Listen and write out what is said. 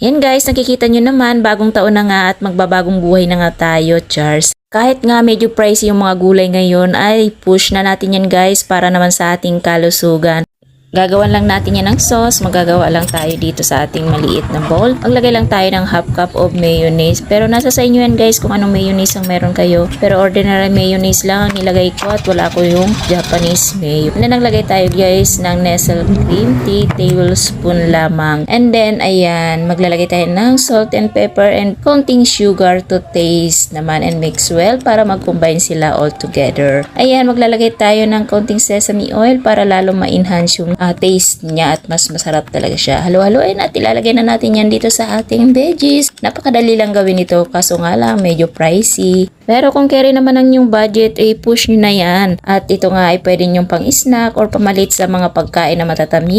Yan guys, nakikita nyo naman, bagong taon na nga at magbabagong buhay na nga tayo, Chars. Kahit nga medyo pricey yung mga gulay ngayon, ay push na natin yan guys para naman sa ating kalusugan. Gagawan lang natin yan ng sauce, magagawa lang tayo dito sa ating maliit na bowl. Maglagay lang tayo ng half cup of mayonnaise. Pero nasa sa inyo yan guys kung anong mayonnaise ang meron kayo. Pero ordinary mayonnaise lang ang nilagay ko at wala ko yung Japanese mayo. And then naglagay tayo guys ng Nestle cream, 3 tablespoon lamang. And then ayan, maglalagay tayo ng salt and pepper and konting sugar to taste naman and mix well para mag-combine sila all together. Ayan, maglalagay tayo ng konting sesame oil para lalo ma-enhance yung taste niya at mas masarap talaga siya. Halo-haloin at ilalagay na natin yan dito sa ating veggies. Napakadali lang gawin ito kaso nga lang medyo pricey. Pero kung carry naman ang yung budget, push nyo na yan. At ito nga ay pwede nyong pang snack or pamalit sa mga pagkain na matatamis.